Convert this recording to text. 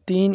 4